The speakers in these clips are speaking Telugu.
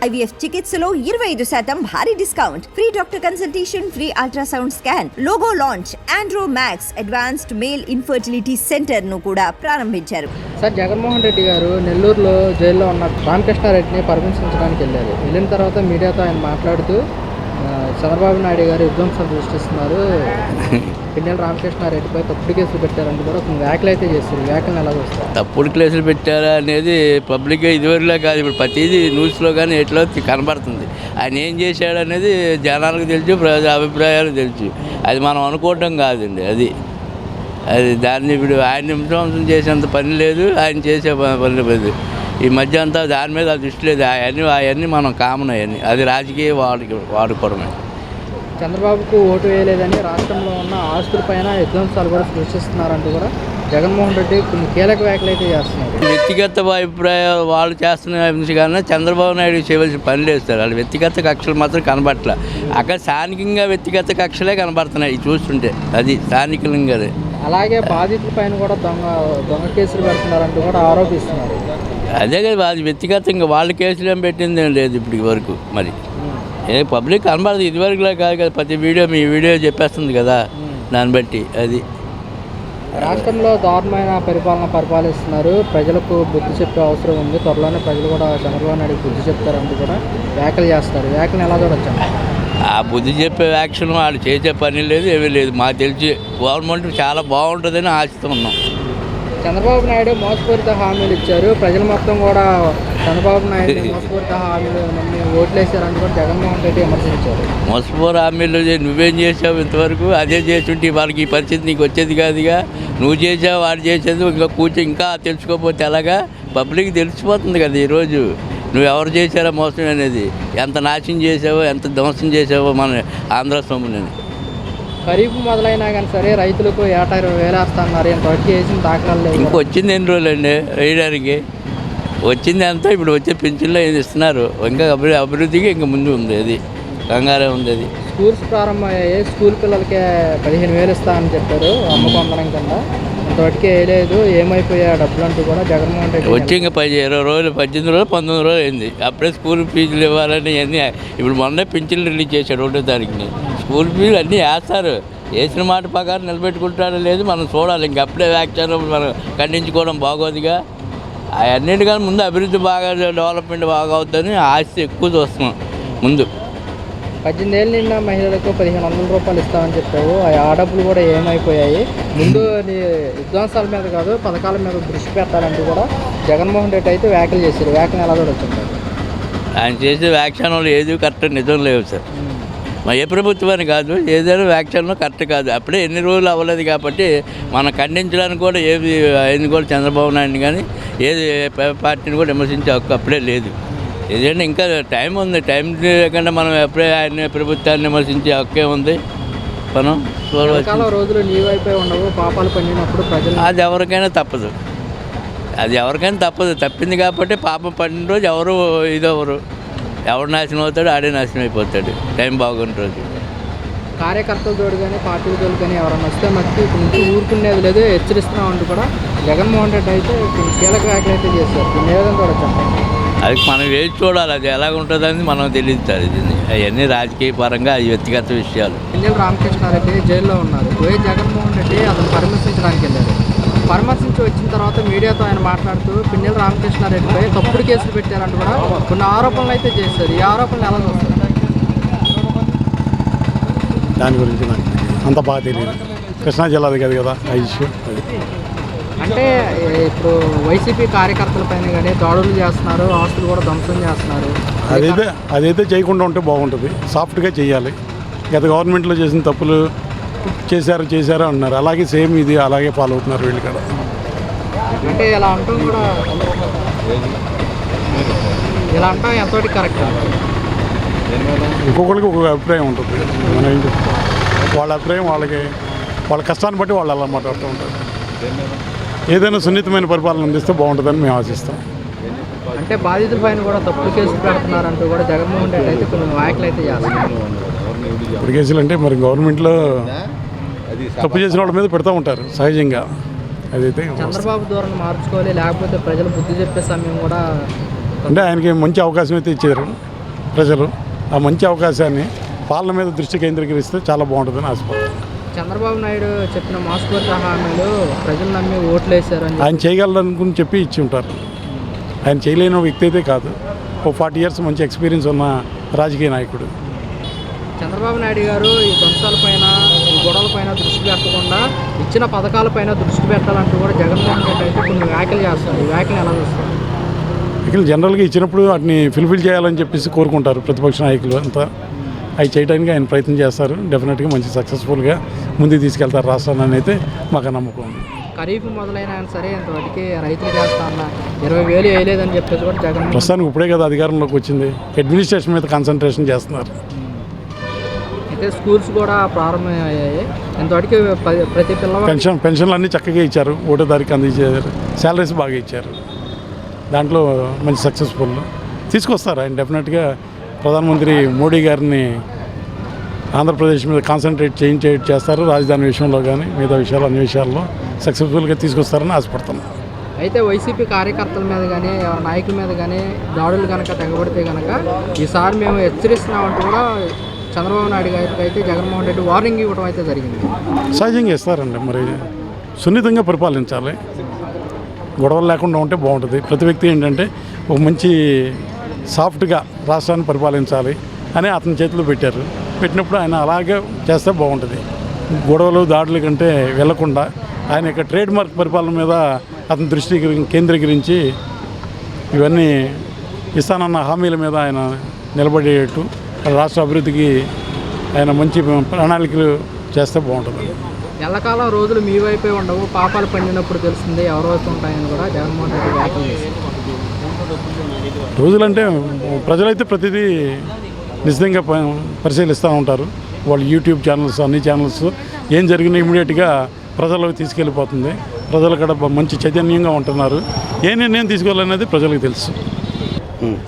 IVF చికిత్సలో 25% భారీ discount, free doctor consultation, free ultrasound scan, logo launch, Andro max advanced male infertility centre ను కూడా ప్రారంభించారు. సార్, జగన్మోహన్ రెడ్డి గారు నెల్లూరులో జైల్లో ఉన్న రామకృష్ణారెడ్డిని పరామర్శించడానికి వెళ్ళారు. వెళ్ళిన తర్వాత మీడియాతో ఆయన మాట్లాడుతూ చంద్రబాబు నాయుడు గారు విధ్వంసం సృష్టిస్తున్నారు, పిన్నెల రామకృష్ణారెడ్డిపై తప్పుడు కేసులు పెట్టారంటూ కూడా కొన్ని వ్యాఖ్యలు అయితే చేస్తారు. వ్యాఖ్యలు ఎలా వస్తారు? తప్పుడు కేసులు పెట్టారా అనేది పబ్లిక్గా ఇదివరలో కాదు, ఇప్పుడు ప్రతిదీ న్యూస్లో కానీ ఎట్లా కనబడుతుంది. ఆయన ఏం చేశాడు అనేది జనాలకు తెలుసు, ప్రజల అభిప్రాయాలు తెలుసు. అది మనం అనుకోవటం కాదండి. అది దాన్ని ఇప్పుడు ఆయన విధ్వంసం చేసేంత పని లేదు, ఆయన చేసే పని లేదు. ఈ మధ్య అంతా దాని మీద దృష్టి లేదు. అవన్నీ మనం కామన్ అవన్నీ, అది రాజకీయ వాడుకోవడమే. చంద్రబాబుకు ఓటు వేయలేదని రాష్ట్రంలో ఉన్న ఆస్తులపైన విధ్వంసాలు కూడా సృష్టిస్తున్నారంటూ కూడా జగన్మోహన్ రెడ్డి కొన్ని కీలక వ్యాఖ్యలు అయితే చేస్తున్నారు. వ్యక్తిగత అభిప్రాయాలు వాళ్ళు చేస్తున్న కానీ చంద్రబాబు నాయుడు చేయవలసిన పని లేదు సార్. వాళ్ళు వ్యక్తిగత కక్షలు మాత్రం కనబడట్లే. అక్కడ స్థానికంగా వ్యక్తిగత కక్షలే కనబడుతున్నాయి చూస్తుంటే, అది స్థానికంగానే. అలాగే బాధితులపైన కూడా దొంగ కేసులు పెడుతున్నారంటూ కూడా ఆరోపిస్తున్నారు. అదే కదా, అది వ్యక్తిగతంగా వాళ్ళ కేసులు ఏం పెట్టింది ఏం లేదు ఇప్పటి వరకు. మరి పబ్లిక్ కనబడదు, ఇదివరకులా కాదు కదా. ప్రతి వీడియో మీ వీడియో చెప్పేస్తుంది కదా, దాన్ని బట్టి. అది రాష్ట్రంలో దారుణమైన పరిపాలిస్తున్నారు, ప్రజలకు బుద్ధి చెప్పే అవసరం ఉంది, త్వరలోనే ప్రజలు కూడా చంద్రబాబు నాయుడు బుద్ధి చెప్తారంటూ కూడా వ్యాఖ్యలు చేస్తారు. వ్యాఖ్యలు ఎలా చూడొచ్చు? ఆ బుద్ధి చెప్పే యాక్షన్ వాళ్ళు చేసే పని లేదు, ఏమీ లేదు. మాకు తెలిసి గవర్నమెంట్ చాలా బాగుంటుందని ఆశిస్తూ ఉన్నాం. చంద్రబాబు నాయుడు మోసపూరిత హామీలు ఇచ్చారు, ప్రజలు మొత్తం కూడా చంద్రబాబు నాయుడు మోసపూరిత హామీలు నమ్మి ఓట్లేసారని కూడా జగన్మోహన్ రెడ్డి విమర్శించారు. మోసపూర హామీలు నువ్వేం చేసావు ఇంతవరకు? అదే చేస్తుంటే వాళ్ళకి ఈ పరిస్థితి నీకు వచ్చేది కాదుగా. నువ్వు చేసావు, వాడు చేసేది ఇంకా తెలుసుకోకపోతే ఎలాగా? పబ్లిక్ తెలిసిపోతుంది కదా ఈరోజు నువ్వు ఎవరు చేశారో మోసం అనేది, ఎంత నాశనం చేసావో, ఎంత ధ్వంసం చేసావో మన ఆంధ్ర సొమ్ముని. ఖరీఫ్ మొదలైనా కానీ సరే రైతులకు ఏటా 20,000 వేస్తున్నారు, ఇంతవరకు వేసిన దాఖలాలు లేవు. ఇంకా వచ్చింది ఎన్ని రోజులండి వేయడానికి? వచ్చింది అంతా ఇప్పుడు వచ్చే పింఛన్లో ఏది ఇస్తున్నారు. ఇంకా అభివృద్ధికి ఇంకా ముందు ఉంది, అది కంగారే ఉంది. అది స్కూల్స్ ప్రారంభమయ్యాయి, స్కూల్ పిల్లలకే 15,000 ఇస్తా అని చెప్పారు అమ్మకొందరం కింద, ఇంతవరకు వేయలేదు. ఏమైపోయా డబ్బులు అంటూ కూడా జగన్మోహన్ రెడ్డి వచ్చి ఇంకా 20 రోజులు, 18 రోజులు, 19 రోజులు అయింది. అప్పుడే స్కూల్ ఫీజులు ఇవ్వాలని అన్నీ. ఇప్పుడు మొన్నే పింఛన్లు రిలీజ్ చేశాడు 1వ తారీఖుని. స్కూల్ ఫీజులు అన్నీ వేస్తారు, వేసిన మాట ప్రకారం నిలబెట్టుకుంటారో లేదు మనం చూడాలి. ఇంక అప్పుడే వ్యాఖ్యానం మనం ఖండించుకోవడం బాగోదుగా. అవన్నిటికన్నా ముందు అభివృద్ధి బాగా, డెవలప్మెంట్ బాగా అవుతుందని ఆస్తి ఎక్కువ చూస్తున్నాం ముందు. 18 ఏళ్ళు నిండా మహిళలకు 1,500 రూపాయలు ఇస్తామని చెప్పావు, ఆ డబ్బులు కూడా ఏమైపోయాయి? ముందు నీ విధ్వంసాల మీద కాదు పథకాల మీద దృష్టి పెట్టాలంటూ కూడా జగన్మోహన్ రెడ్డి అయితే వ్యాఖ్యలు చేశారు. వ్యాఖ్యలు ఎలా చూడొచ్చు? ఆయన చేసే వ్యాఖ్యానాలు ఏది కరెక్ట్ నిజం లేవు సార్. మా ఏ ప్రభుత్వాన్ని కాదు, ఏదైనా వ్యాఖ్యానం కరెక్ట్ కాదు. అప్పుడే ఎన్ని రోజులు అవ్వలేదు కాబట్టి మనం ఖండించడానికి కూడా ఏది ఆయన కూడా చంద్రబాబు నాయుడిని కానీ ఏది పార్టీని కూడా విమర్శించే హక్కు అప్పుడే లేదు. ఏదంటే ఇంకా టైం ఉంది, టైం లేకుండా మనం ఎప్పుడే ఆయన ప్రభుత్వాన్ని విమర్శించే హక్కే ఉంది. మనం రోజులు నీ వైపే ఉండవు, పాపాలు పండినప్పుడు ప్రజలు అది ఎవరికైనా తప్పదు, తప్పింది కాబట్టి పాపం పడిన రోజు ఎవరు నాశనం అవుతాడు, ఆడే నాశనం అయిపోతాడు. టైం బాగున్న రోజు కార్యకర్తల తోడు కానీ పార్టీల తోడు కానీ ఎవరైనా వస్తే మనకి ఇప్పుడు ఊరుకునేది లేదు, హెచ్చరిస్తున్నామంటూ కూడా జగన్మోహన్ రెడ్డి అయితే కీలక వ్యాఖ్యలు అయితే చేస్తారు. దీన్ని ఏ విధంగా చూడొచ్చు? అది మనం వేసి చూడాలి, అది ఎలాగుంటుందని మనం తెలియదు. అవన్నీ రాజకీయ పరంగా అది వ్యక్తిగత విషయాలు. పిన్నెల రామకృష్ణారెడ్డి జైల్లో ఉన్నారు, జగన్మోహన్ రెడ్డి అతను పరామర్శించడానికి వెళ్ళారు. పరామర్శించి వచ్చిన తర్వాత మీడియాతో ఆయన మాట్లాడుతూ పిన్నెల రామకృష్ణారెడ్డిపై తప్పుడు కేసులు పెట్టారంటూ కూడా కొన్ని ఆరోపణలు అయితే చేశారు. ఈ ఆరోపణలు ఎలా చూస్తారు? దాని గురించి నాకు అంత బాగా తెలియదు, కృష్ణా జిల్లాది కాదు కదా ఆ ఇష్యూ. అంటే ఇప్పుడు వైసీపీ కార్యకర్తల పైన కానీ దాడులు చేస్తున్నారు, ఆస్తులు కూడా ధ్వంసం చేస్తున్నారు. అదైతే చేయకుండా ఉంటే బాగుంటుంది, సాఫ్ట్గా చేయాలి. గత గవర్నమెంట్లో చేసిన తప్పులు చేశారు అన్నారు, అలాగే సేమ్ ఇది అలాగే ఫాలో అవుతున్నారు వీళ్ళు కూడా. అంటే ఇలా అంటాం ఎంతోటి కరెక్ట్. ఇంకొకరికి ఒక అభిప్రాయం ఉంటుంది, మన వాళ్ళ అభిప్రాయం వాళ్ళ కష్టాన్ని బట్టి వాళ్ళు అలా మాట్లాడుతూ ఉంటారు. ఏదైనా సున్నితమైన పరిపాలన అందిస్తే బాగుంటుందని మేము ఆశిస్తాం. అంటే బాధితుల పైన కూడా తప్పుడు కేసులు పెడుతున్నారంటూ కూడా జగన్మోహన్ రెడ్డి అయితే కొన్ని వ్యాఖ్యలు అయితే చేస్తున్నారు. ఇప్పుడు కేసులు అంటే మరి గవర్నమెంట్లో తప్పు చేసిన వాళ్ళ మీద పెడతా ఉంటారు సహజంగా. అదైతే చంద్రబాబు ధోరణి మార్చుకోవాలి, లేకపోతే ప్రజలు బుద్ధి చెప్పే సమయం కూడా అంటే ఆయనకి మంచి అవకాశం అయితే ఇచ్చారు. ప్రజలు. ఆ మంచి అవకాశాన్ని పాలన మీద దృష్టి కేంద్రీకరిస్తే చాలా బాగుంటుందని ఆశపడుతున్నాను. చంద్రబాబు నాయుడు చెప్పిన మోసపూరిత హామీలు ప్రజలు నమ్మి ఓట్లు వేశారని ఆయన చేయగలరనుకుని చెప్పి ఇచ్చి ఉంటారు. ఆయన చేయలేని వ్యక్తి అయితే కాదు. ఓ 40 years మంచి ఎక్స్పీరియన్స్ ఉన్న రాజకీయ నాయకుడు. చంద్రబాబు నాయుడు గారు ఈ ధ్వంసాలపైన ఈ గొడవలపైన దృష్టి పెట్టకుండా ఇచ్చిన పథకాలపైన దృష్టి పెట్టాలంటూ కూడా జగన్మోహన్ రెడ్డి అయితే కొన్ని వ్యాఖ్యలు చేస్తారు. ఈ వ్యాఖ్యలు ఎలా చూస్తారు? ఇక్కడ జనరల్గా ఇచ్చినప్పుడు వాటిని ఫుల్ఫిల్ చేయాలని చెప్పేసి కోరుకుంటారు ప్రతిపక్ష నాయకులు అంతా. అవి చేయడానికి ఆయన ప్రయత్నం చేస్తారు. డెఫినెట్గా మంచి సక్సెస్ఫుల్గా ముందుకు తీసుకెళ్తారు రాష్ట్రాన్ని అయితే మాకు నమ్మకం ఉంది. ఖరీఫ్ మొదలైనా సరే ఇంతవరకు రైతులు చేస్తా అన్న 20,000 వేయలేదని చెప్పేసి కూడా జగన్ ప్రస్తుతానికి ఇప్పుడే కదా అధికారంలోకి వచ్చింది. అడ్మినిస్ట్రేషన్ మీద కాన్సన్ట్రేషన్ చేస్తున్నారు. అయితే స్కూల్స్ కూడా ప్రారంభమయ్యాయి. ఇంతవరకు ప్రతి పిల్లవాడు పెన్షన్లు అన్నీ చక్కగా ఇచ్చారు. 1వ తారీఖు అందించారు. శాలరీస్ బాగా ఇచ్చారు. దాంట్లో మంచి సక్సెస్ఫుల్ తీసుకొస్తారు ఆయన. డెఫినెట్గా ప్రధానమంత్రి మోడీ గారిని ఆంధ్రప్రదేశ్ మీద కాన్సన్ట్రేట్ చేస్తారు. రాజధాని విషయంలో కానీ మిగతా విషయాలు అన్ని విషయాల్లో సక్సెస్ఫుల్గా తీసుకొస్తారని ఆశపడుతున్నాను. అయితే వైసీపీ కార్యకర్తల మీద కానీ ఎవరి నాయకుల మీద కానీ దాడులు కనుక తెగబడితే కనుక ఈసారి మేము హెచ్చరిస్తున్నామంటూ కూడా చంద్రబాబు నాయుడు గారికి అయితే జగన్మోహన్ రెడ్డి వార్నింగ్ ఇవ్వడం అయితే జరిగింది. సహజంగా ఇస్తారండి. మరి సున్నితంగా పరిపాలించాలి. గొడవలు లేకుండా ఉంటే బాగుంటుంది. ప్రతి వ్యక్తి ఏంటంటే ఒక మంచి సాఫ్ట్గా రాష్ట్రాన్ని పరిపాలించాలి అని అతని చేతిలో పెట్టినప్పుడు ఆయన అలాగే చేస్తే బాగుంటుంది. గొడవలు దాడుల కంటే వెళ్లకుండా ఆయన యొక్క ట్రేడ్ మార్క్ పరిపాలన మీద అతని దృష్టి కేంద్రీకరించి ఇవన్నీ ఇస్తానన్న హామీల మీద ఆయన నిలబడేటట్టు రాష్ట్ర అభివృద్ధికి ఆయన మంచి ప్రణాళికలు చేస్తే బాగుంటుంది. ఎల్లకాలం రోజులు మీ వైపే ఉండవు, పాపాలు పండినప్పుడు తెలుస్తుంది ఎవరి వైపు ఉంటాయని కూడా జగన్మోహన్ రెడ్డి వ్యాఖ్యలు చేశారు. రోజులంటే ప్రజలైతే ప్రతిదీ నిశ్చితంగా పరిశీలిస్తూ ఉంటారు. వాళ్ళు యూట్యూబ్ ఛానల్స్ అన్ని ఛానల్స్ ఏం జరిగినా ఇమీడియట్గా ప్రజలకు తీసుకెళ్ళిపోతుంది. ప్రజలు కూడా మంచి చైతన్యంగా ఉంటున్నారు. ఏ నిర్ణయం తీసుకోవాలనేది ప్రజలకు తెలుసు.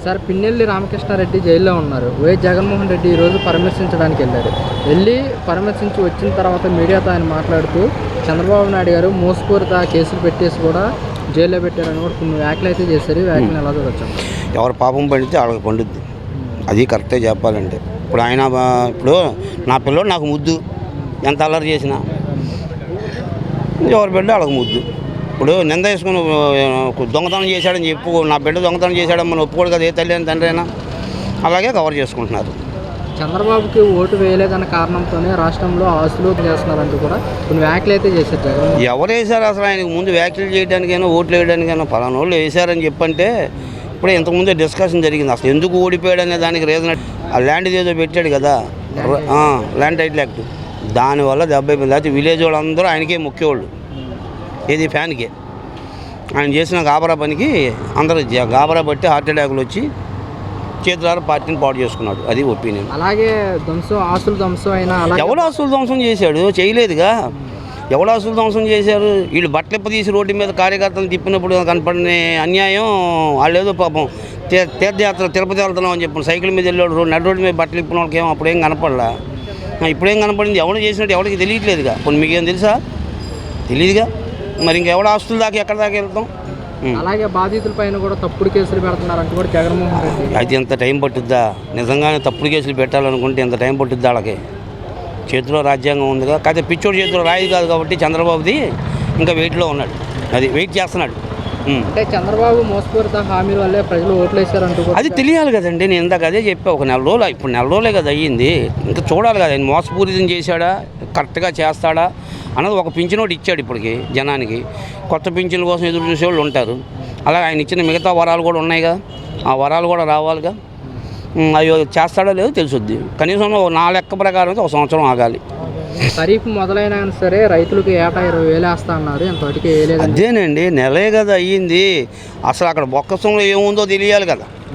సార్, పిన్నెల్లి రామకృష్ణారెడ్డి జైల్లో ఉన్నారు. వైఎస్ జగన్మోహన్ రెడ్డి ఈరోజు పరామర్శించడానికి వెళ్ళి పరామర్శించి వచ్చిన తర్వాత మీడియాతో ఆయన మాట్లాడుతూ చంద్రబాబు నాయుడు గారు మోసపూరిత కేసులు పెట్టేసి కూడా జైల్లో పెట్టారని కూడా కొన్ని వ్యాఖ్యలు అయితే చేశారు. ఈ వ్యాఖ్యలు ఎలా చూడొచ్చు? ఎవరు పాపం పండితే వాళ్ళకి పండుద్ది. అది కరెక్టే చెప్పాలంటే. ఇప్పుడు ఆయన ఇప్పుడు నా పిల్లడు నాకు ముద్దు, ఎంత అల్లరి చేసినా ఎవరి బిడ్డ వాళ్ళకి ముద్దు. ఇప్పుడు నింద వేసుకుని దొంగతనం చేశాడని చెప్పు, నా బిడ్డ దొంగతనం చేశాడని మనం ఒప్పుకోడు కదా, ఏ తల్లి అని తండ్రి అయినా. అలాగే కవర్ చేసుకుంటున్నారు. చంద్రబాబుకి ఓటు వేయలేదన్న కారణంతోనే రాష్ట్రంలో ఆస్తులు చేస్తున్నారంటూ కూడా కొన్ని వ్యాఖ్యలు అయితే చేశారు. ఎవరు వేశారు అసలు? ఆయనకు ముందు వ్యాఖ్యలు చేయడానికైనా ఓట్లు వేయడానికైనా ఫలానా వాళ్ళు వేశారని చెప్పంటే ఇప్పుడే ఇంతకుముందే డిస్కషన్ జరిగింది. అసలు ఎందుకు ఓడిపోయాడు అనే దానికి రీజన్ ఆ ల్యాండ్ ఏదో పెట్టాడు కదా, ల్యాండ్ టైటిల్ యాక్ట్, దానివల్ల 70 లేకపోతే విలేజ్ వాళ్ళందరూ ఆయనకే ముఖ్యవాళ్ళు. ఏది ఫ్యాన్కే ఆయన చేసిన గాబరా పనికి అందరూ గాబరా బట్టి హార్ట్ అటాకులు వచ్చి చేతులారా పార్టీని పాడు చేసుకున్నాడు. అది ఒపీనియన్. అలాగే ఆస్తులు ధ్వంసం అయినా ఎవరు ఆస్తులు ధ్వంసం చేశాడు? చేయలేదుగా. ఎవరు ఆస్తులు ధ్వంసం చేశారు? వీళ్ళు బట్టలిప్ప తీసి రోడ్డు మీద కార్యకర్తలు తిప్పినప్పుడు కనపడిన అన్యాయం వాళ్ళు ఏదో పాపం తీర్థయాత్ర తిరుపతి వెళ్తున్నాం అని చెప్పి సైకిల్ మీద వెళ్ళాడు, నడు రోడ్డు మీద బట్టలు ఇప్పిన వాళ్ళకి ఏమో అప్పుడేం కనపడలా. ఇప్పుడేం కనపడింది? ఎవరు చేసినట్టు ఎవరికి తెలియట్లేదుగా. కొన్ని మీకేం తెలుసా? తెలియదుగా. మరి ఇంకెవడ ఆస్తుల దాకా ఎక్కడ దాకా వెళ్తాం? అలాగే బాధితుల పైన కూడా తప్పుడు కేసులు పెడుతున్నారంటూ కూడా జగన్మోహన్ రెడ్డి. అయితే ఎంత టైం పట్టుద్దా? నిజంగానే తప్పుడు కేసులు పెట్టాలనుకుంటే ఎంత టైం పట్టుద్దా? వాళ్ళకి చేతిలో రాజ్యాంగం ఉందిగా. కాకపోతే పిచ్చోడి చేతిలో రాయి కాదు కాబట్టి చంద్రబాబుది ఇంకా వెయిట్లో ఉన్నాడు. అది వెయిట్ చేస్తున్నాడు. అంటే చంద్రబాబు మోసపూరిత హామీల వల్లే ప్రజలు ఓట్లు వేశారంటూ అది తెలియాలి కదండి. నేను ఇందాక అదే చెప్పా. ఒక నెల రోజులు, ఇప్పుడు నెల రోజులే కదా అయ్యింది. ఇంకా చూడాలి కదా ఆయన మోసపూరితం చేశాడా, కరెక్ట్గా చేస్తాడా అన్నది. ఒక పింఛనోటి ఇచ్చాడు ఇప్పటికి జనానికి. కొత్త పింఛన్ల కోసం ఎదురు చూసేవాళ్ళు ఉంటారు. అలాగే ఆయన ఇచ్చిన మిగతా వరాలు కూడా ఉన్నాయిగా, ఆ వరాలు కూడా రావాలిగా. అవి చేస్తాడో లేదో తెలుసుద్ది. కనీసం నా లెక్క ప్రకారం అయితే 1 సంవత్సరం ఆగాలి. ఖరీఫ్ మొదలైనా సరే రైతులకు ఏటా 20,000 వేస్తా అన్నారు. ఎంతవరకు వేయలేదు. అదేనండి, నెలే కదా అయ్యింది. అసలు అక్కడ బొక్కసంలో ఏముందో తెలియాలి కదా.